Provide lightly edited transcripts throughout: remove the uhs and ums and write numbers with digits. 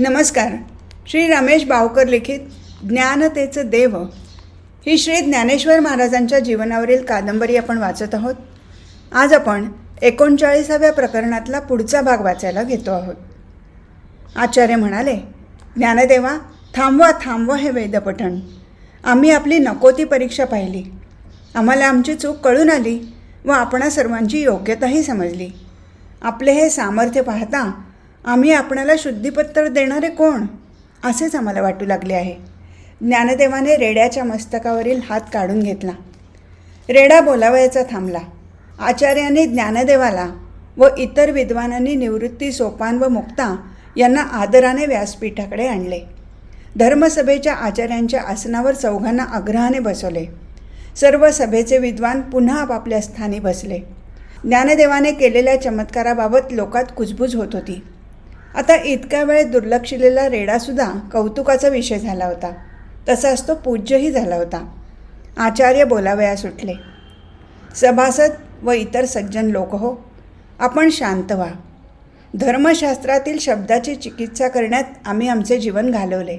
नमस्कार. श्री रमेश बावकर लिखित ज्ञानतेचं देव ही श्री ज्ञानेश्वर महाराजांच्या जीवनावरील कादंबरी आपण वाचत आहोत. आज आपण 39व्या प्रकरणातला पुढचा भाग वाचायला घेतो आहोत. आचार्य म्हणाले, ज्ञानदेवा, थांबवा हे वेदपठण. आम्ही आपली नको ती परीक्षा पाहिली. आम्हाला आमची चूक कळून आली व आपणा सर्वांची योग्यताही समजली. आपले हे सामर्थ्य पाहता आम्ही आपणाला शुद्धीपत्र देणारे कोण असेच आम्हाला वाटू लागले आहे. ज्ञानदेवाने रेड्याच्या मस्तकावरील हात काढून घेतला. रेडा बोलावयाचा थांबला. आचार्यांनी ज्ञानदेवाला व इतर विद्वानांनी निवृत्ती, सोपान व मुक्ता यांना आदराने व्यासपीठाकडे आणले. धर्मसभेच्या आचार्यांच्या आसनावर चौघांना आग्रहाने बसवले. सर्व सभेचे विद्वान पुन्हा आपापल्या स्थानी बसले. ज्ञानदेवाने केलेल्या चमत्काराबाबत लोकात कुजबूज होत होती. आता इतक्या वेळ दुर्लक्षिलेला रेडासुद्धा कौतुकाचा विषय झाला होता. तसाच तो पूज्यही झाला होता. आचार्य बोलावयास उठले. सभासद व इतर सज्जन लोक हो, आपण शांत व्हा. धर्मशास्त्रातील शब्दाची चिकित्सा करण्यात आम्ही आमचे जीवन घालवले.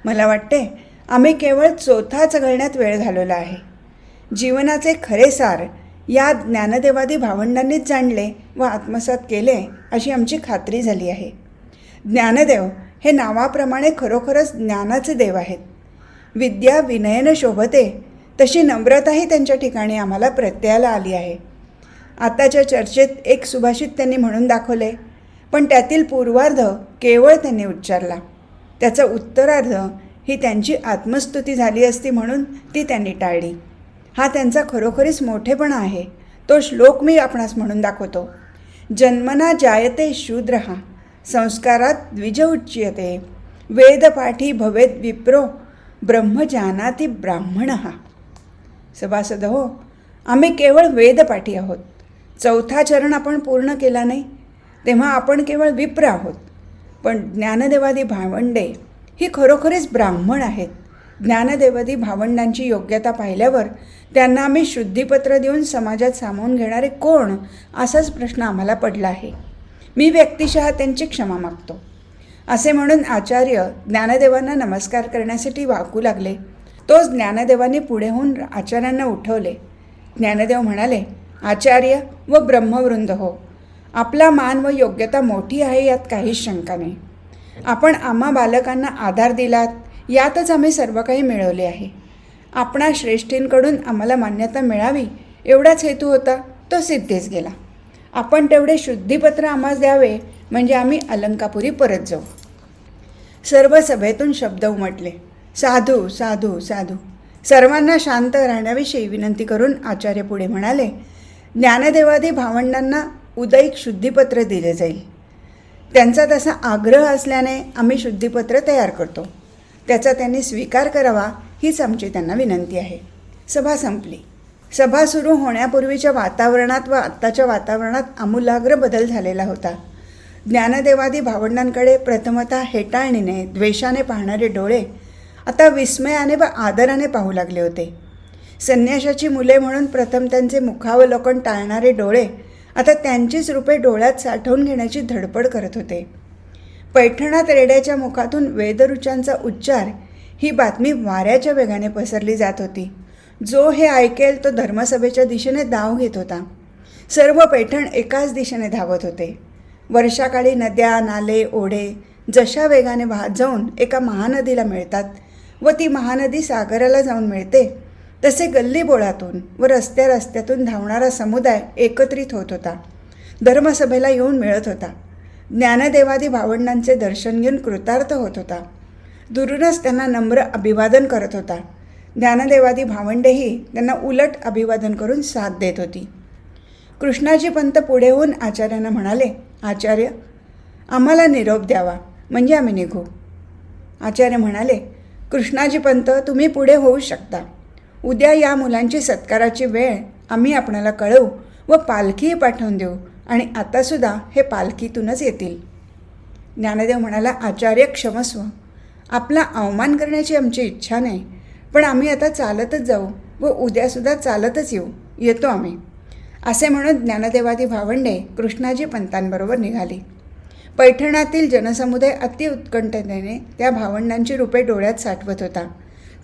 मला वाटते आम्ही केवळ चोथा चघळण्यात वेळ घालवला आहे. जीवनाचे खरे सार या ज्ञानदेवादी भावंडांनीच जाणले व आत्मसात केले अशी आमची खात्री झाली आहे. ज्ञानदेव हे नावाप्रमाणे खरोखरच ज्ञानाचे देव आहेत. विद्या विनयन शोभते तशी नम्रताही त्यांच्या ठिकाणी आम्हाला प्रत्ययाला आली आहे. आताच्या चर्चेत एक सुभाषित त्यांनी म्हणून दाखवले, पण त्यातील पूर्वार्ध केवळ त्यांनी उच्चारला. त्याचा उत्तरार्ध ही त्यांची आत्मस्तुती झाली असती म्हणून ती त्यांनी टाळली. हा त्यांचा खरोखरीच मोठेपणा आहे. तो श्लोक मी आपणास म्हणून दाखवतो. जन्मना जायते शूद्रः संस्कारात द्विज उच्यते वेदपाठी भवेद विप्रो ब्रह्मजानाति ब्राह्मणः. सभासद हो, आम्ही केवळ वेदपाठी आहोत. चौथा चरण आपण पूर्ण केला नाही तेव्हा आपण केवळ विप्र आहोत. पण ज्ञानदेवादी भावंडे ही खरोखरीच ब्राह्मण आहेत. ज्ञानदेवादी भावंडांची योग्यता पाहिल्यावर त्यांना आम्ही शुद्धीपत्र देऊन समाजात सामावून घेणारे कोण असाच प्रश्न आम्हाला पडला आहे. मी व्यक्तिशः त्यांची क्षमा मागतो. असे म्हणून आचार्य ज्ञानदेवांना नमस्कार करण्यासाठी वाकू लागले. तोच ज्ञानदेवांनी पुढे होऊन आचार्यांना उठवले. ज्ञानदेव म्हणाले, आचार्य व ब्रह्मवृंद हो, आपला मान व योग्यता मोठी आहे, यात काहीच शंका नाही. आपण आम्हा बालकांना आधार दिलात, यातच आम्ही सर्व काही मिळवले आहे. आपणा श्रेष्ठींकडून आम्हाला मान्यता मिळावी एवढाच हेतू होता, तो सिद्धीस गेला. आपण तेवढे शुद्धीपत्र आम्हास द्यावे म्हणजे आम्ही अलंकापुरी परत जाऊ. सर्व सभेतून शब्द उमटले, साधू साधू साधू. सर्वांना शांत राहण्याविषयी विनंती करून आचार्य पुढे म्हणाले, ज्ञानदेवादी भावंडांना उदयिक शुद्धीपत्र दिले जाईल. त्यांचा तसा आग्रह असल्याने आम्ही शुद्धीपत्र तयार करतो. त्याचा त्यांनी स्वीकार करावा हीच आमची त्यांना विनंती आहे. सभा संपली. सभा सुरू होण्यापूर्वीच्या वातावरणात व आत्ताच्या वातावरणात आमूलाग्र बदल झालेला होता. ज्ञानदेवादी भावंडांकडे प्रथमतः हेटाळणीने, द्वेषाने पाहणारे डोळे आता विस्मयाने व आदराने पाहू लागले होते. संन्याशाची मुले म्हणून प्रथम त्यांचे मुखावलोकन टाळणारे डोळे आता त्यांचीच रूपे डोळ्यात साठवून घेण्याची धडपड करत होते. पैठणात रेड्याच्या मुखातून वेदरुचांचा उच्चार ही बातमी वाऱ्याच्या वेगाने पसरली जात होती. जो हे ऐकेल तो धर्मसभेच्या दिशेने धाव घेत होता. सर्व पैठण एकाच दिशेने धावत होते. वर्षाकाळी नद्या, नाले, ओढे जशा वेगाने वाहत जाऊन एका महानदीला मिळतात व ती महानदी सागराला जाऊन मिळते, तसे गल्लीबोळातून व रस्त्यातून धावणारा समुदाय एकत्रित होत होता. धर्मसभेला येऊन मिळत होता. ज्ञानदेवादी भावंडांचे दर्शन घेऊन कृतार्थ होत होता. दुरूनच त्यांना नम्र अभिवादन करत होता. ज्ञानदेवादी भावंडेही त्यांना उलट अभिवादन करून साथ देत होती. कृष्णाजी पंत पुढे होऊन आचार्यांना म्हणाले, आचार्य, आम्हाला निरोप द्यावा म्हणजे आम्ही निघू. आचार्य म्हणाले, कृष्णाजी पंत, तुम्ही पुढे होऊ शकता. उद्या या मुलांची सत्काराची वेळ आम्ही आपणाला कळवू व पालखीही पाठवून देऊ आणि आतासुद्धा हे पालखीतूनच येतील. ज्ञानदेव म्हणाला, आचार्य क्षमस्व, आपला अवमान करण्याची आमची इच्छा नाही, पण आम्ही आता चालतच जाऊ व उद्यासुद्धा चालतच येतो आम्ही. असे म्हणून ज्ञानदेवादी भावंडे कृष्णाजी पंतांबरोबर निघाली. पैठणातील जनसमुदाय अति उत्कंठतेने त्या भावंडांची रूपे डोळ्यात साठवत होता.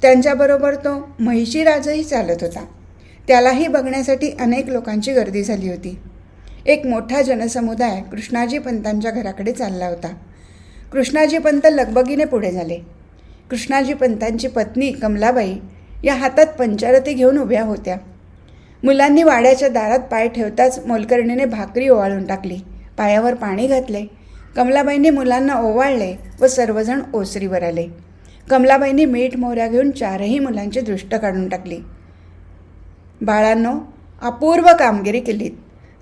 त्यांच्याबरोबर तो महिषीराजही चालत होता. त्यालाही बघण्यासाठी अनेक लोकांची गर्दी झाली होती. एक मोठा जनसमुदाय कृष्णाजी पंतांच्या घराकडे चालला होता. कृष्णाजी पंत लगबगीने पुढे झाले. कृष्णाजी पंतांची पत्नी कमलाबाई या हातात पंचारती घेऊन उभ्या होत्या. मुलांनी वाड्याच्या दारात पाय ठेवताच मोलकर्णीने भाकरी ओवाळून टाकली, पायावर पाणी घातले. कमलाबाईंनी मुलांना ओवाळले व सर्वजण ओसरीवर आले. कमलाबाईंनी मीठ मोहऱ्या घेऊन चारही मुलांची दृष्ट काढून टाकली. बाळांनो, अपूर्व कामगिरी केलीत.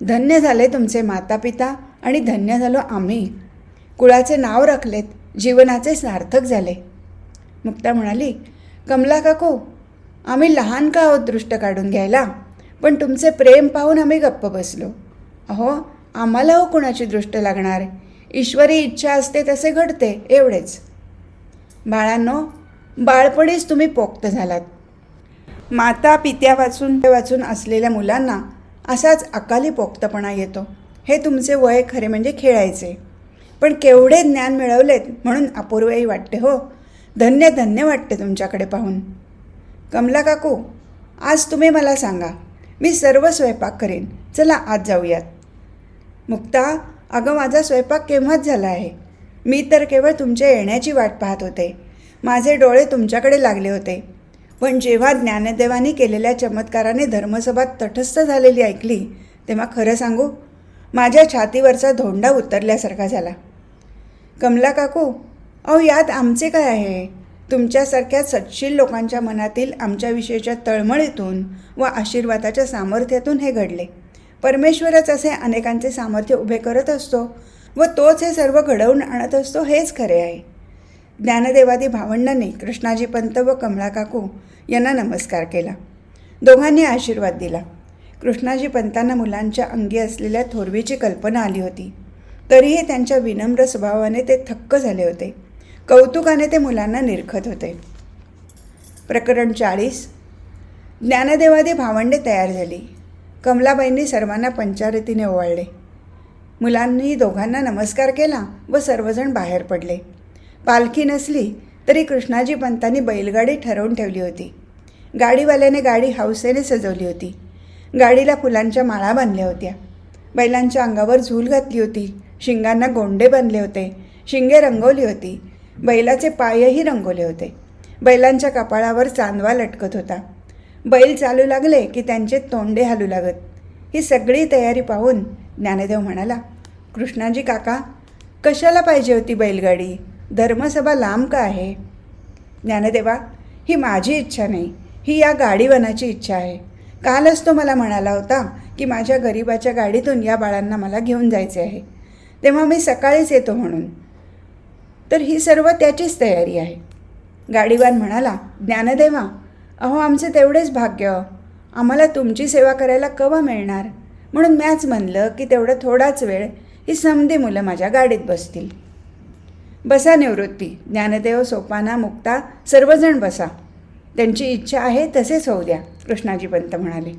धन्य झाले तुमचे माता पिता आणि धन्य झालो आम्ही. कुळाचे नाव राखलेत, जीवनाचे सार्थक झाले. मुक्ता म्हणाली, कमला काकू, आम्ही लहान का आहोत दृष्ट काढून घ्यायला, पण तुमचे प्रेम पाहून आम्ही गप्प बसलो. अहो, आम्हाला हो कुणाची दृष्ट लागणार? ईश्वरी इच्छा असते तसे घडते, एवढेच. बाळांनो, बाळपणीच तुम्ही पोक्त झालात. माता पित्या वाचून असलेल्या मुलांना असाच अकाली पोक्तपणा येतो. हे तुमचे वय खरे म्हणजे खेळायचे, पण केवढे ज्ञान मिळवलेत म्हणून अपूर्वही वाटते हो. धन्य धन्य वाटते तुमच्याकडे पाहून. कमला काकू, आज तुम्ही मला सांगा, मी सर्व स्वयंपाक करेन. चला आज जाऊयात. मुक्ता, अगं माझा स्वयंपाक केव्हाच झाला आहे. मी तर केवळ तुमच्या येण्याची वाट पाहत होते. माझे डोळे तुमच्याकडे लागले होते. पण जेव्हा ज्ञानदेवानी केलेल्या चमत्काराने धर्मसभा तटस्थ झालेली ऐकली, तेव्हा खरं सांगू, माझ्या छातीवरचा धोंडा उतरल्यासारखा झाला. कमला काकू, अहो यात आमचे काय आहे? तुमच्यासारख्या सत्शील लोकांच्या मनातील आमच्याविषयीच्या तळमळीतून व आशीर्वादाच्या सामर्थ्यातून हे घडले. परमेश्वरच असे अनेकांचे सामर्थ्य उभे करत असतो व तोच हे सर्व घडवून आणत असतो, हेच खरे आहे. ज्ञानदेवादी भावंडांनी कृष्णाजी पंत व कमला काकू यांना नमस्कार केला. दोघांनी आशीर्वाद दिला. कृष्णाजी पंतांना मुलांच्या अंगी असलेल्या थोरवीची कल्पना आली होती. तरीही त्यांच्या विनम्र स्वभावाने ते थक्क झाले होते. कौतुकाने ते मुलांना निरखत होते. प्रकरण 40. ज्ञानदेवादी भावंडे तयार झाली. कमलाबाईंनी सर्वांना पंचारतीने ओवाळले. मुलांनी दोघांना नमस्कार केला व सर्वजण बाहेर पडले. पालखी नसली तरी कृष्णाजी पंतांनी बैलगाडी ठरवून ठेवली होती. गाडीवाल्याने गाडी हौसेने सजवली होती. गाडीला फुलांच्या माळा बांधल्या होत्या. बैलांच्या अंगावर झूल घातली होती. शिंगांना गोंडे बांधले होते. शिंगे रंगवली होती. बैलाचे पायही रंगवले होते. बैलांच्या कपाळावर चांदवा लटकत होता. बैल चालू लागले की त्यांचे तोंडे हालू लागत. ही सगळी तयारी पाहून ज्ञानदेव म्हणाला, कृष्णाजी काका, कशाला पाहिजे होती बैलगाडी? धर्मसभा लांब का आहे? ज्ञानदेवा, ही माझी इच्छा नाही, ही या गाडीवानाची इच्छा आहे. कालच तो मला म्हणाला होता की माझ्या गरिबाच्या गाडीतून या बाळांना मला घेऊन जायचे आहे, तेव्हा मी सकाळीच येतो म्हणून. तर ही सर्व त्याचीच तयारी आहे. गाडीवान म्हणाला, ज्ञानदेवा, अहो आमचे तेवढेच भाग्य, आम्हाला तुमची सेवा करायला केव्हा मिळणार, म्हणून मॅच म्हणलं की तेवढा थोडाच वेळ ही समधी मुलं माझ्या गाडीत बसतील. बसा निवृत्ती, ज्ञानदेव, सोपाना, मुक्ता, सर्वजण बसा. त्यांची इच्छा आहे तसेच होऊ द्या, कृष्णाजी पंत म्हणाले.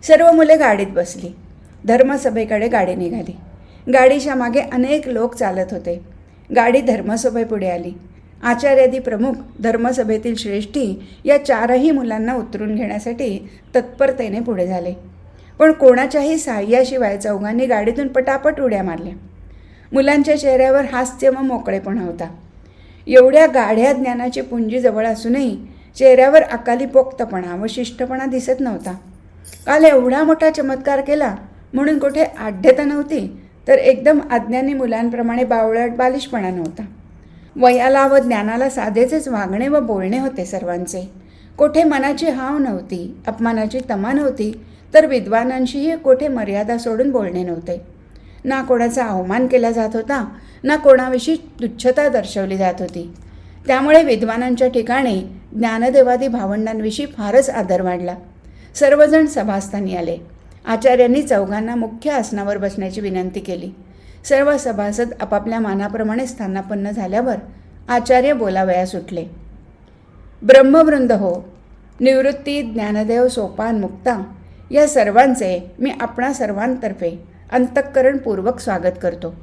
सर्व मुले गाडीत बसली. धर्मसभेकडे गाडी निघाली. गाडीच्या मागे अनेक लोक चालत होते. गाडी धर्मसभेपुढे आली. आचार्यादी प्रमुख, धर्मसभेतील श्रेष्ठी या चारही मुलांना उतरून घेण्यासाठी तत्परतेने पुढे झाले. पण कोणाच्याही साह्याशिवाय चौघांनी गाडीतून पटापट उड्या मारल्या. मुलांच्या चेहऱ्यावर हास्य व मोकळेपणा होता. एवढ्या गाढ्या ज्ञानाची पुंजी जवळ असूनही चेहऱ्यावर अकाली पोक्तपणा व शिष्टपणा दिसत नव्हता. काल एवढा मोठा चमत्कार केला म्हणून कुठे आढ्यता नव्हती, तर एकदम अज्ञानी मुलांप्रमाणे बावळट बालिशपणा नव्हता. वयाला व ज्ञानाला साधेचेच वागणे व बोलणे होते सर्वांचे. कोठे मनाची हाव नव्हती, अपमानाची तमा नव्हती, तर विद्वानांशीही कोठे मर्यादा सोडून बोलणे नव्हते. ना कोणाचा अवमान केला जात होता, ना कोणाविषयी तुच्छता दर्शवली जात होती. त्यामुळे विद्वानांच्या ठिकाणी ज्ञानदेवादी भावंडांविषयी फारच आदर वाढला. सर्वजण सभास्थानी आले. आचार्यांनी चौघांना मुख्य आसनावर बसण्याची विनंती केली. सर्व सभासद आपापल्या मानाप्रमाणे स्थानापन्न झाल्यावर आचार्य बोलावयास उठले. ब्रह्मवृंद हो, निवृत्ती, ज्ञानदेव, सोपान, मुक्ता या सर्वांचे मी आपणा सर्वांतर्फे अंतःकरणपूर्वक स्वागत करतो.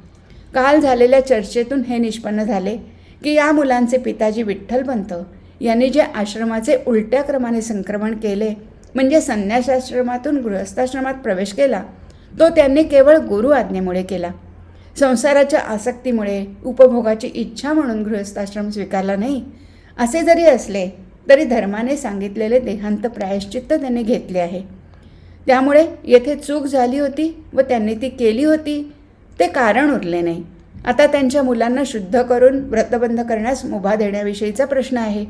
काल झालेल्या चर्चेतून हे निष्पन्न झाले की या मुलांचे पिताजी विठ्ठलपंत यांनी जे आश्रमाचे उलट्या क्रमाने संक्रमण केले, म्हणजे संन्यासाश्रमातून गृहस्थाश्रमात प्रवेश केला, तो त्यांनी केवळ गुरु आज्ञेमुळे केला. संसाराच्या आसक्तीमुळे, उपभोगाची इच्छा म्हणून गृहस्थाश्रम स्वीकारला नाही. असे जरी असले तरी धर्माने सांगितलेले देहांत प्रायश्चित्त त्यांनी घेतले आहे. त्यामुळे येथे चूक झाली होती व त्यांनी ती केली होती ते कारण उरले नाही. आता त्यांच्या मुलांना शुद्ध करून व्रतबंध करण्यास मुभा देण्याविषयीचा प्रश्न आहे.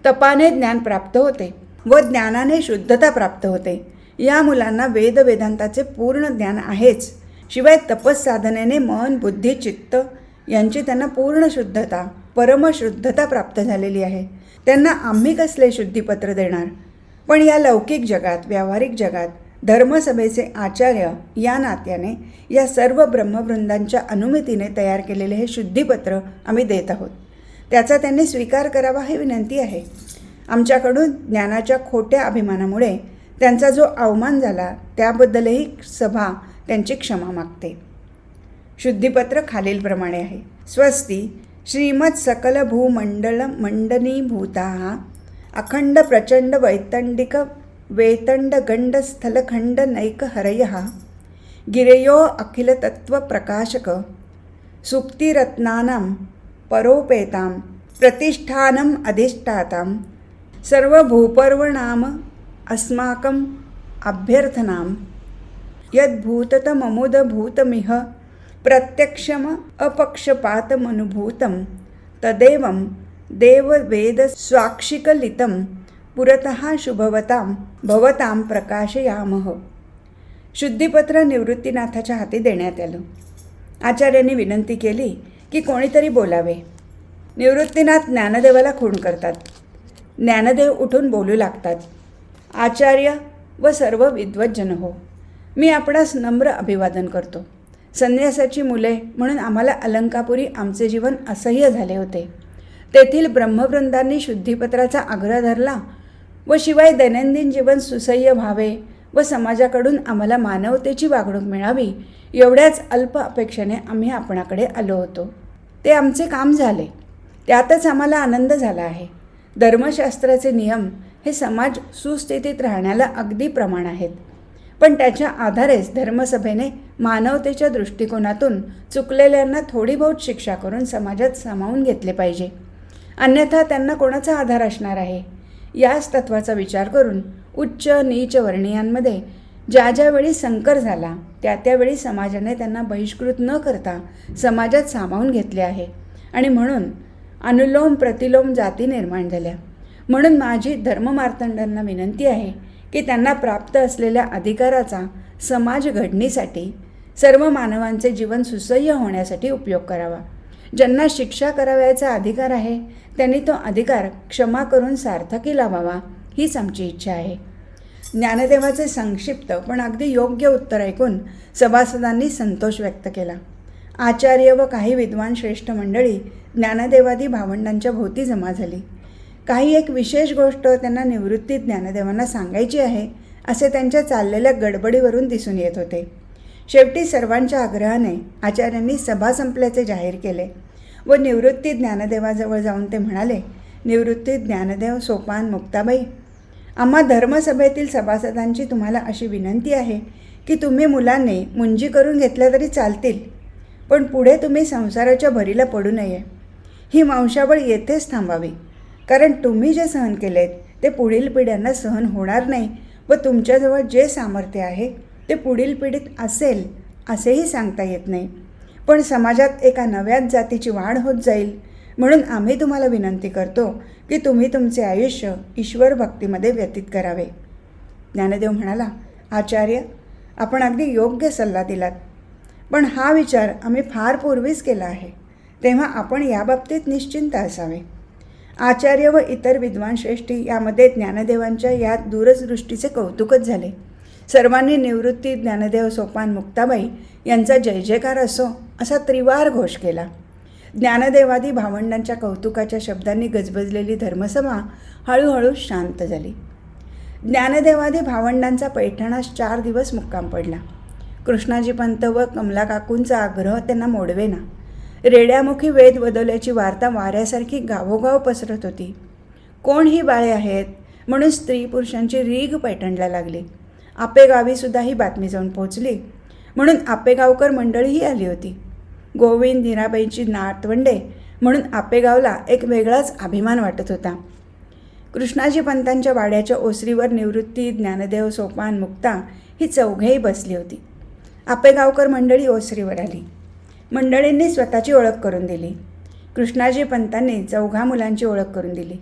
तपाने ज्ञान प्राप्त होते व ज्ञानाने शुद्धता प्राप्त होते. या मुलांना वेदांताचे पूर्ण ज्ञान आहेच, शिवाय तपस्साधनेने मन, बुद्धी, चित्त यांची त्यांना पूर्ण शुद्धता, परमशुद्धता प्राप्त झालेली आहे. त्यांना आम्ही कसले शुद्धीपत्र देणार? पण या लौकिक जगात, व्यावहारिक जगात धर्मसभेचे आचार्य या नात्याने या सर्व ब्रह्मवृंदांच्या अनुमतीने तयार केलेले हे शुद्धीपत्र आम्ही देत आहोत. त्याचा त्यांनी स्वीकार करावा ही विनंती आहे. आमच्याकडून ज्ञानाच्या खोट्या अभिमानामुळे त्यांचा जो अवमान झाला त्याबद्दलही सभा त्यांची क्षमा मागते. शुद्धीपत्र खालीलप्रमाणे आहे. स्वस्ती श्रीमत् सकल भूमंडल मंडनीभूता अखंड प्रचंड वैतंडिक वेतंड गंड स्थलखंड नैक हरयः गिरेयो अखिल तत्व प्रकाशक सुक्तिरत्नानां परोपेतां प्रतिष्ठानम् अधिष्ठातां सर्वभूपर्वणाम अस्माकम् अभ्यर्थनां यद्भूततममुदभूतमिह प्रत्यक्षम अपक्षपातमनुभूतं तदेवं देववेद स्वाक्षिकलितं पुरतः शुभवतां भवतां प्रकाशयामः. शुद्धीपत्र निवृत्तीनाथाच्या हाती देण्यात आलं. आचार्यांनी विनंती केली की कोणीतरी बोलावे. निवृत्तीनाथ ज्ञानदेवाला खूण करतात. ज्ञानदेव उठून बोलू लागतात. आचार्य व सर्व विद्वज्जन हो, मी आपणास नम्र अभिवादन करतो. संन्यासाची मुले म्हणून आम्हाला अलंकापुरी आमचे जीवन असह्य झाले होते. तेथील ब्रह्मवृंदांनी शुद्धीपत्राचा आग्रह धरला व शिवाय दैनंदिन जीवन सुसह्य व्हावे व समाजाकडून आम्हाला मानवतेची वागणूक मिळावी एवढ्याच अल्प अपेक्षेने आम्ही आपणाकडे आलो होतो. ते आमचे काम झाले, त्यातच आम्हाला आनंद झाला आहे. धर्मशास्त्राचे नियम हे समाज सुस्थितीत राहण्याला अगदी प्रमाण आहेत, पण त्याच्या आधारेच धर्मसभेने मानवतेच्या दृष्टिकोनातून चुकलेल्यांना थोडी बहुत शिक्षा करून समाजात सामावून घेतले पाहिजे. अन्यथा त्यांना कोणाचा आधार असणार आहे? याच तत्वाचा विचार करून उच्च नीच वर्णीयांमध्ये ज्या ज्यावेळी संकर झाला त्या त्यावेळी समाजाने त्यांना बहिष्कृत न करता समाजात सामावून घेतले आहे आणि म्हणून अनुलोम प्रतिलोम जाती निर्माण झाल्या. म्हणून माझी धर्ममार्तंडांना विनंती आहे की त्यांना प्राप्त असलेल्या अधिकाराचा समाज घडणीसाठी, सर्व मानवांचे जीवन सुसह्य होण्यासाठी उपयोग करावा. ज्यांना शिक्षा करावयाचा अधिकार आहे त्यांनी तो अधिकार क्षमा करून सार्थकी लावावा हीच आमची इच्छा आहे. ज्ञानदेवाचे संक्षिप्त पण अगदी योग्य उत्तर ऐकून सभासदांनी संतोष व्यक्त केला. आचार्य व काही विद्वान श्रेष्ठ मंडळी ज्ञानदेवादी भावंडांच्या भोवती जमा झाली. काही एक विशेष गोष्ट त्यांना निवृत्ती ज्ञानदेवांना सांगायची आहे असे त्यांच्या चाललेल्या गडबडीवरून दिसून येत होते. शेवटी सर्वांच्या आग्रहाने आचार्यांनी सभा संपल्याचे जाहीर केले व निवृत्ती ज्ञानदेवाजवळ जाऊन ते म्हणाले, निवृत्ती ज्ञानदेव, सोपान, मुक्ताबाई, आम्हा धर्मसभेतील सभासदांची तुम्हाला अशी विनंती आहे की तुम्ही मुलांनी मुंजी करून घेतल्या तरी चालतील, पण पुढे तुम्ही संसाराच्या भरीला पडू नये. ही वंशावळ येथेच थांबावी, कारण तुम्ही जे सहन केलेत ते पुढील पिढ्यांना सहन होणार नाही व तुमच्याजवळ जे सामर्थ्य आहे ते पुढील पिढीत असेल असेही सांगता येत नाही. पण समाजात एका नव्याच जातीची वाढ होत जाईल, म्हणून आम्ही तुम्हाला विनंती करतो की तुम्ही तुमचे आयुष्य ईश्वर भक्तीमध्ये व्यतीत करावे. ज्ञानदेव म्हणाला, आचार्य, आपण अगदी योग्य सल्ला दिलात, पण हा विचार आम्ही फार पूर्वीच केला आहे, तेव्हा आपण याबाबतीत निश्चिंत असावे. आचार्य व इतर विद्वान श्रेष्ठी यामध्ये ज्ञानदेवांच्या या दूरदृष्टीचे कौतुकच झाले. सर्वांनी निवृत्ती ज्ञानदेव, सोपान, मुक्ताबाई यांचा जय जयकार असो असा त्रिवार घोष केला. ज्ञानदेवादी भावंडांच्या कौतुकाच्या शब्दांनी गजबजलेली धर्मसभा हळूहळू शांत झाली. ज्ञानदेवादी भावंडांचा पैठणास 4 दिवस मुक्काम पडला. कृष्णाजी पंत व कमला काकूंचा आग्रह त्यांना मोडवेना. रेड्यामुखी वेद बदलल्याची वार्ता वाऱ्यासारखी गावोगाव पसरत होती. कोण ही बाळे आहेत म्हणून स्त्री पुरुषांची रीघ पैठणला लागली. आपेगावीसुद्धा ही बातमी जाऊन पोहोचली म्हणून आपेगावकर मंडळीही आली होती. गोविंद हिराबाईंची नातवंडे म्हणून आपेगावला एक वेगळाच अभिमान वाटत होता. कृष्णाजी पंतांच्या वाड्याच्या ओसरीवर निवृत्ती, ज्ञानदेव, सोपान, मुक्ता ही चौघेही बसली होती. आपेगावकर मंडळी ओसरीवर आली. मंडळींनी स्वतःची ओळख करून दिली. कृष्णाजी पंतांनी चौघा मुलांची ओळख करून दिली.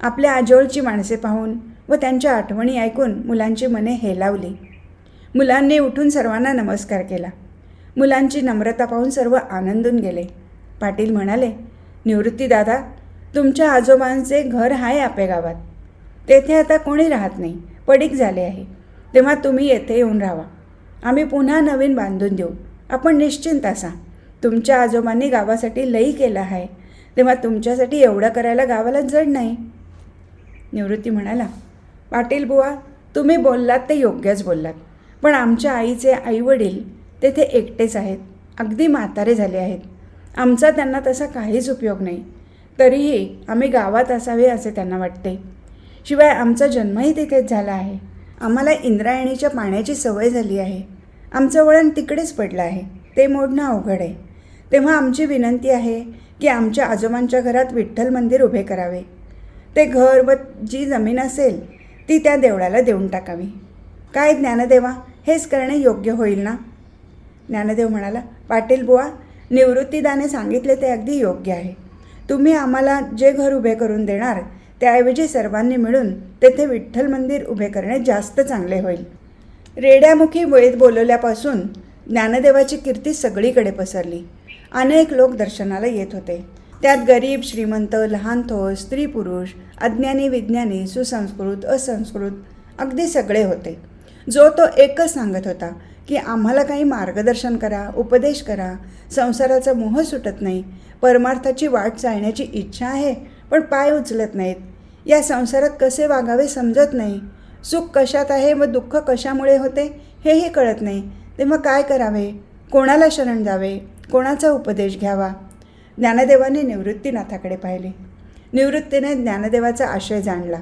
आपल्या आजोळची माणसे पाहून व त्यांच्या आठवणी ऐकून मुलांची मने हेलावली. मुलांनी उठून सर्वांना नमस्कार केला. मुलांची नम्रता पाहून सर्व आनंदून गेले. पाटील म्हणाले, निवृत्ती दादा, तुमच्या आजोबांचे घर आहे आपेगावात. तेथे आता कोणी राहत नाही, पडीक झाले आहे. तेव्हा तुम्ही येथे येऊन राहा. आम्ही पुन्हा नवीन बांधून देऊ. आपण निश्चिंत असा. तुमच्या आजोबांनी गावासाठी लई केलं आहे, तेव्हा तुमच्यासाठी एवढं करायला गावाला जड नाही. निवृत्ती म्हणाला, पाटील बुवा, तुम्ही बोललात ते योग्यच बोललात. पण आमच्या आईचे आईवडील तेथे एकटेच आहेत. अगदी म्हातारे झाले आहेत. आमचा त्यांना तसा काहीच उपयोग नाही. तरीही आम्ही गावात असावे असे त्यांना वाटते. शिवाय आमचा जन्मही तिथेच झाला आहे. आम्हाला इंद्रायणीच्या पाण्याची सवय झाली आहे. आमचं वळण तिकडेच पडलं आहे. ते मोडणं अवघड आहे. तेव्हा आमची विनंती आहे की आमच्या आजोबांच्या घरात विठ्ठल मंदिर उभे करावे. ते घर व जी जमीन असेल ती त्या देवळाला देऊन टाकावी. काय ज्ञानदेवा, हेच करणे योग्य होईल ना? ज्ञानदेव म्हणाला, पाटील बुवा, निवृत्तीदाने सांगितले ते अगदी योग्य आहे. तुम्ही आम्हाला जे घर उभे करून देणार त्याऐवजी सर्वांनी मिळून तेथे विठ्ठल मंदिर उभे करणे जास्त चांगले होईल. रेड्यामुखी वेद बोलवल्यापासून ज्ञानदेवाची कीर्ती सगळीकडे पसरली. अनेक लोक दर्शनाला येत होते. त्यात गरीब, श्रीमंत, लहान थोर, स्त्री पुरुष, अज्ञानी, विज्ञानी, सुसंस्कृत, असंस्कृत अगदी सगळे होते. जो तो एकच सांगत होता की आम्हाला काही मार्गदर्शन करा, उपदेश करा. संसाराचा मोह सुटत नाही. परमार्थाची वाट चालण्याची इच्छा आहे, पण पाय उचलत नाहीत. या संसारात कसे वागावे समजत नाही. सुख कशात आहे व दुःख कशामुळे होते हेही कळत नाही. तेव्हा काय करावे? कोणाला शरण जावे? कोणाचा उपदेश घ्यावा? ज्ञानदेवाने निवृत्तीनाथाकडे पाहिले. निवृत्तीने ज्ञानदेवाचा आशय जाणला.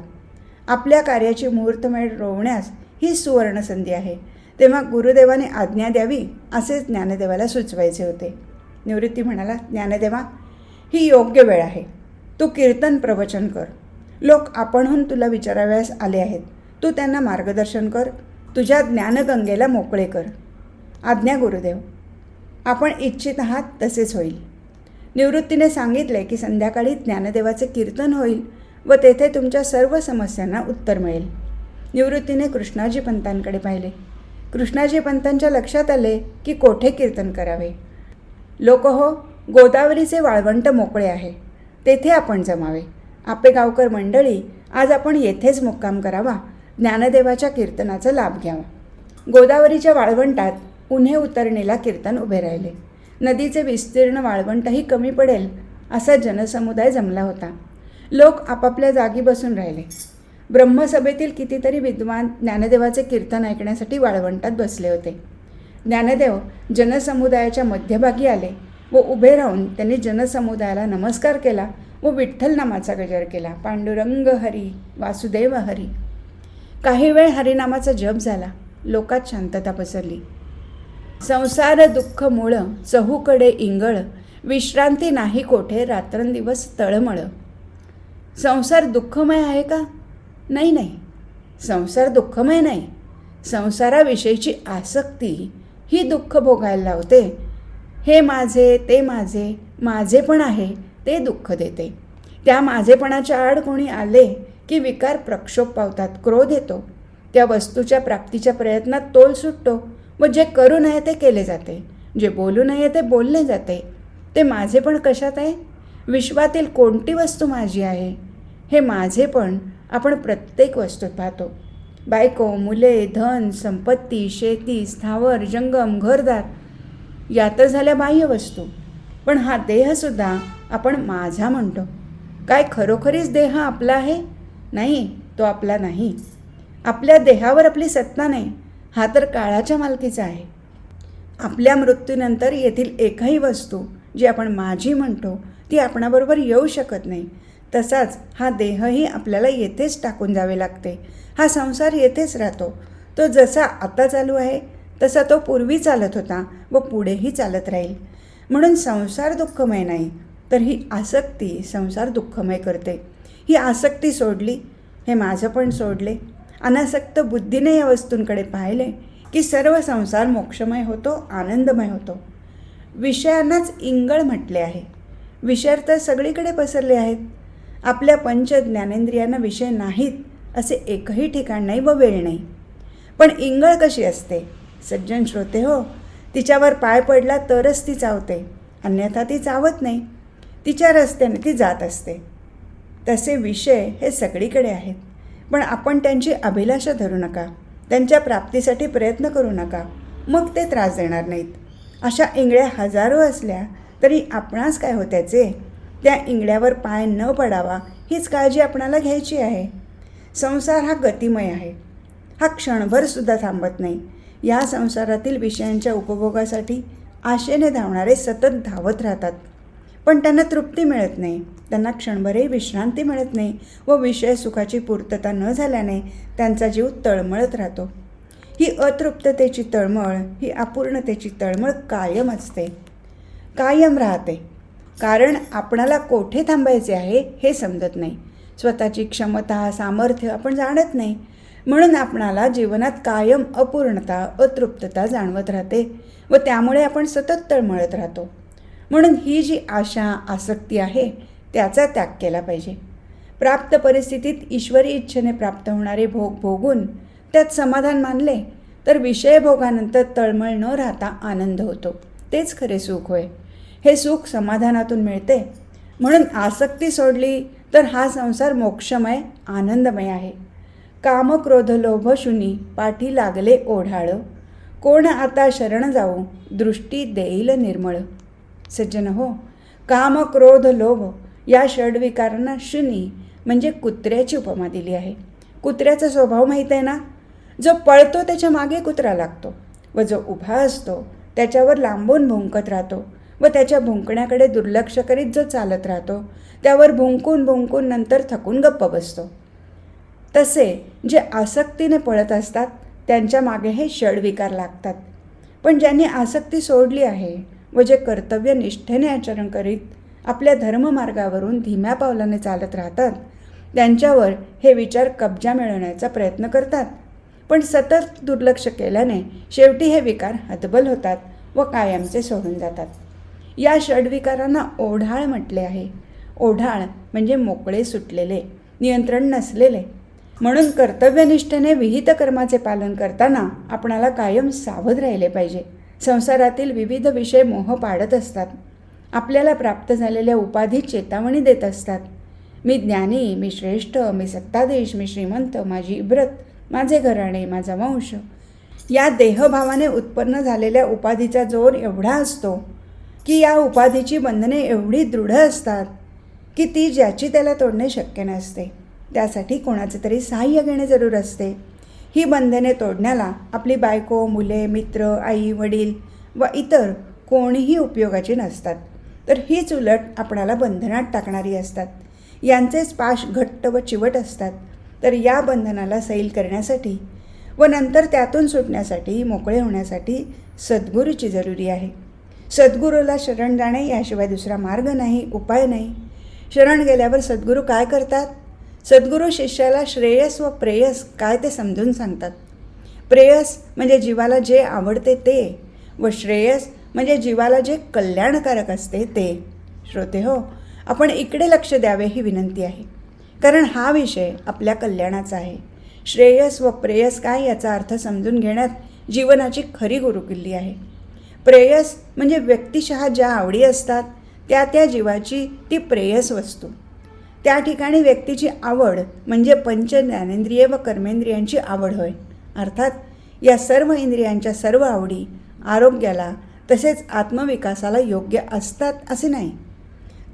आपल्या कार्याची मुहूर्तमेढ रोवण्यास ही सुवर्णसंधी आहे. तेव्हा गुरुदेवाने आज्ञा द्यावी असे ज्ञानदेवाला सुचवायचे होते. निवृत्ती म्हणाला, ज्ञानदेवा, ही योग्य वेळ आहे. तू कीर्तन प्रवचन कर. लोक आपणहून तुला विचाराव्यास आले आहेत. तू त्यांना मार्गदर्शन कर. तुझ्या ज्ञानगंगेला मोकळे कर. आज्ञा गुरुदेव. आपण इच्छित आहात तसेच होईल. निवृत्तीने सांगितले की संध्याकाळी ज्ञानदेवाचे कीर्तन होईल व तेथे तुमच्या सर्व समस्यांना उत्तर मिळेल. निवृत्तीने कृष्णाजी पंतांकडे पाहिले. कृष्णाजी पंतांच्या लक्षात आले की कोठे कीर्तन करावे. लोक हो, गोदावरीचे वाळवंट मोकळे आहे. तेथे आपण जमावे. आपेगावकर मंडळी, आज आपण येथेच मुक्काम करावा. ज्ञानदेवाच्या कीर्तनाचा लाभ घ्यावा. गोदावरीच्या वाळवंटात उन्हे उतरणीला कीर्तन उभे राहिले. नदीचे विस्तीर्ण वाळवंटही कमी पडेल असा जनसमुदाय जमला होता. लोक आपापल्या जागी बसून राहिले. ब्रह्मसभेतील कितीतरी विद्वान ज्ञानदेवाचे कीर्तन ऐकण्यासाठी वाळवंटात बसले होते. ज्ञानदेव जनसमुदायाच्या मध्यभागी आले व उभे राहून त्यांनी जनसमुदायाला नमस्कार केला व विठ्ठल नामाचा गजर केला. पांडुरंग हरी, वासुदेव हरी. काही वेळ हरिनामाचा जप झाला. लोकात शांतता पसरली. संसार दुःख मूळ, चहूकडे इंगळ, विश्रांती नाही कोठे, रात्रंदिवस तळमळ. संसार दुःखमय आहे का? नाही नाही, संसार दुःखमय नाही. संसाराविषयीची आसक्ती ही दुःख भोगायला लावते. हे माझे, ते माझे, माझे पण आहे ते दुःख देते. त्या माझेपणाच्या आड कोणी आले की विकार प्रक्षोभ पावतात, क्रोध येतो. त्या वस्तूच्या प्राप्तीच्या प्रयत्नात तोल सुटतो व जे करू नये ते केले जाते, जे बोलू नये ते बोलले जाते. ते माझेपण कशात आहे? विश्वातील कोणती वस्तू माझी आहे? हे माझेपण आपण प्रत्येक वस्तूत पाहतो. बायको, मुले, धन, संपत्ती, शेती, स्थावर, जंगम, घरदार या तर झाल्या बाह्य वस्तू. पण हा देहसुद्धा आपण माझा म्हणतो. काय खरोखरीच देह आपला आहे? नाही, तो आपला नाही. आपल्या देहावर आपली सत्ता नाही. हा तर काळाच्या मालकीचा आहे. आपल्या मृत्यूनंतर येथील एकही वस्तू जी आपण माझी म्हणतो ती आपणाबरोबर येऊ शकत नाही. तसाच हा देहही आपल्याला येथेच टाकून जावे लागते. हा संसार येथेच राहतो. तो जसा आता चालू आहे तसा तो पूर्वी चालत होता व पुढेही चालत राहील. म्हणून संसार दुःखमय नाही, तर ही आसक्ती संसार दुःखमय करते. ही आसक्ती सोडली, हे माझं पण सोडले, अनासक्त बुद्धीने या वस्तूंकडे पाहिले की सर्व संसार मोक्षमय होतो, आनंदमय होतो. विषयांनाच इंगळ म्हटले आहे. विषय तर सगळीकडे पसरले आहेत. आपल्या पंच ज्ञानेंद्रियांना विषय नाहीत असे एकही ठिकाण नाही व वेळ नाही. पण इंगळ कशी असते? सज्जन श्रोते हो, तिच्यावर पाय पडला तरच ती चावते, अन्यथा ती चावत नाही. तिच्या रस्त्याने ती जात असते. तसे विषय हे सगळीकडे आहेत, पण आपण त्यांची अभिलाषा धरू नका, त्यांच्या प्राप्तीसाठी प्रयत्न करू नका, मग ते त्रास देणार नाहीत. अशा इंगळ्या हजारो असल्या तरी आपणास काय होत्याचे? त्या इंगळ्यावर पाय न पडावा हीच काळजी आपणाला घ्यायची आहे. संसार हा गतिमय आहे. हा क्षणभरसुद्धा थांबत नाही. या संसारातील विषयांच्या उपभोगासाठी आशेने धावणारे सतत धावत राहतात, पण त्यांना तृप्ती मिळत नाही. त्यांना क्षणभरही विश्रांती मिळत नाही व विषय सुखाची पूर्तता न झाल्याने त्यांचा जीव तळमळत राहतो. ही अतृप्ततेची तळमळ, ही अपूर्णतेची तळमळ कायम असते, कायम राहते. कारण आपणाला कोठे थांबायचे आहे हे समजत नाही. स्वतःची क्षमता, सामर्थ्य आपण जाणत नाही. म्हणून आपणाला जीवनात कायम अपूर्णता, अतृप्तता जाणवत राहते व त्यामुळे आपण सतत तळमळत राहतो. म्हणून ही जी आशा, आसक्ती आहे त्याचा त्याग केला पाहिजे. प्राप्त परिस्थितीत ईश्वरी इच्छेने प्राप्त होणारे भोग भोगून त्यात समाधान मानले तर विषयभोगानंतर तळमळ न राहता आनंद होतो. तेच खरे सुख होय. हे सुख समाधानातून मिळते. म्हणून आसक्ती सोडली तर हा संसार मोक्षमय, आनंदमय आहे. काम क्रोध लोभ शुनी पाठी लागले ओढाळ, कोण आता शरण जाऊ दृष्टी देईल निर्मळ. सज्जन हो, काम क्रोध लोभ या षड्विकारांना शुनी म्हणजे कुत्र्याची उपमा दिली आहे. कुत्र्याचा स्वभाव माहीत आहे ना? जो पळतो त्याच्या मागे कुत्रा लागतो व जो उभा असतो त्याच्यावर लांबून भुंकत राहतो व त्याच्या भुंकण्याकडे दुर्लक्ष करीत जो चालत राहतो त्यावर भुंकून भुंकून नंतर थकून गप्प बसतो. तसे जे आसक्तीने पळत असतात त्यांच्या मागे हे षड्विकार लागतात. पण ज्यांनी आसक्ती सोडली आहे व जे कर्तव्य निष्ठेने आचरण करीत आपल्या धर्ममार्गावरून धीम्या पावलाने चालत राहतात त्यांच्यावर हे विचार कब्जा मिळवण्याचा प्रयत्न करतात. पण सतत दुर्लक्ष केल्याने शेवटी हे विकार हतबल होतात व कायमचे सोडून जातात. या षड्विकारांना ओढाळ म्हटले आहे. ओढाळ म्हणजे मोकळे सुटलेले, नियंत्रण नसलेले. म्हणून कर्तव्यनिष्ठेने विहित कर्माचे पालन करताना आपणाला कायम सावध राहिले पाहिजे. संसारातील विविध विषय मोह पाडत असतात. आपल्याला प्राप्त झालेल्या उपाधी चेतावणी देत असतात. मी ज्ञानी, मी श्रेष्ठ, मी सत्ताधीश, मी श्रीमंत, माझी इब्रत, माझे घराणे, माझा वंश. या देहभावाने उत्पन्न झालेल्या उपाधीचा जोर एवढा असतो की या उपाधीची बंधने एवढी दृढ असतात की ती ज्याची त्याला तोडणे शक्य नसते. त्यासाठी कोणाचे तरी सहाय्य घेणे जरूर असते. ही बंधने तोडण्याला आपली बायको, मुले, मित्र, आई, वडील व इतर कोणीही उपयोगाची नसतात, तर हीच उलट आपणाला बंधनात टाकणारी असतात. यांचेच पाश घट्ट व चिवट असतात. तर या बंधनाला सैल करण्यासाठी व नंतर त्यातून सुटण्यासाठी, मोकळे होण्यासाठी सद्गुरूची जरुरी आहे. सद्गुरूला शरण जाणे याशिवाय दुसरा मार्ग नाही, उपाय नाही. शरण गेल्यावर सद्गुरू काय करतात? सद्गुरू शिष्याला श्रेयस व प्रेयस काय ते समजून सांगतात. प्रेयस म्हणजे जीवाला जे आवडते ते व श्रेयस म्हणजे जीवाला जे कल्याणकारक असते ते. श्रोते हो, आपण इकडे लक्ष द्यावे ही विनंती आहे, कारण हा विषय आपल्या कल्याणाचा आहे. श्रेयस व प्रेयस काय याचा अर्थ समजून घेण्यात जीवनाची खरी गुरुकिल्ली आहे. प्रेयस म्हणजे व्यक्तिशः ज्या आवडी असतात त्या त्या जीवाची ती प्रेयस वस्तू. त्या ठिकाणी व्यक्तीची आवड म्हणजे पंच ज्ञानेंद्रिये व कर्मेंद्रियांची आवड होय. अर्थात या सर्व इंद्रियांच्या सर्व आवडी आरोग्याला तसेच आत्मविकासाला योग्य असतात असे नाही,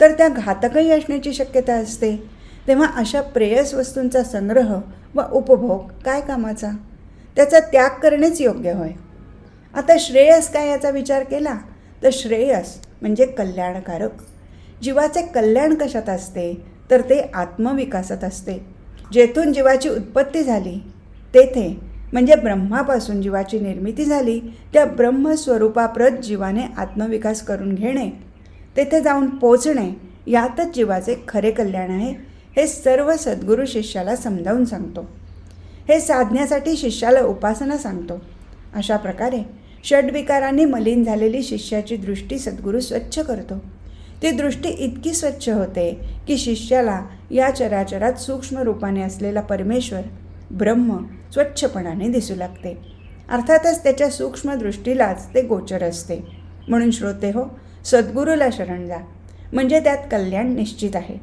तर त्या घातकही असण्याची शक्यता असते. तेव्हा अशा प्रेयस वस्तूंचा संग्रह व उपभोग काय कामाचा? त्याचा त्याग करणेच योग्य होय. आता श्रेयस काय याचा विचार केला तर श्रेयस म्हणजे कल्याणकारक. जीवाचे कल्याण कशात असते तर ते आत्मविकासात असते. जेथून जीवाची उत्पत्ती झाली तेथे म्हणजे ब्रह्मापासून जीवाची निर्मिती झाली, त्या ब्रह्मस्वरूपाप्रत जीवाने आत्मविकास करून घेणे, तेथे जाऊन पोचणे, यातच जीवाचे खरे कल्याण आहे. हे सर्व सद्गुरू शिष्याला समजावून सांगतो. हे साधण्यासाठी शिष्याला उपासना सांगतो. अशा प्रकारे षड्विकारांनी मलिन झालेली शिष्याची दृष्टी सद्गुरू स्वच्छ करतो. ती दृष्टी इतकी स्वच्छ होते की शिष्याला या चराचरात सूक्ष्म रूपाने असलेला परमेश्वर ब्रह्म स्वच्छपणाने दिसू लागते. अर्थातच त्याच्या सूक्ष्म दृष्टीलाच ते गोचर असते. म्हणून श्रोते हो, सद्गुरूला शरण जा, म्हणजे त्यात कल्याण निश्चित आहे.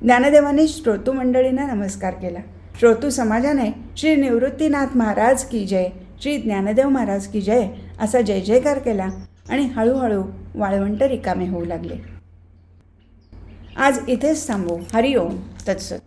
ज्ञानदेवांनी श्रोतू मंडळींना नमस्कार केला. श्रोतू समाजाने श्री निवृत्तीनाथ महाराज की जय, श्री ज्ञानदेव महाराज की जय असा जय जयकार केला आणि हळूहळू वाळवंट रिकामे होऊ लागले. आज इथेच थांबू. हरिओम तत्सत.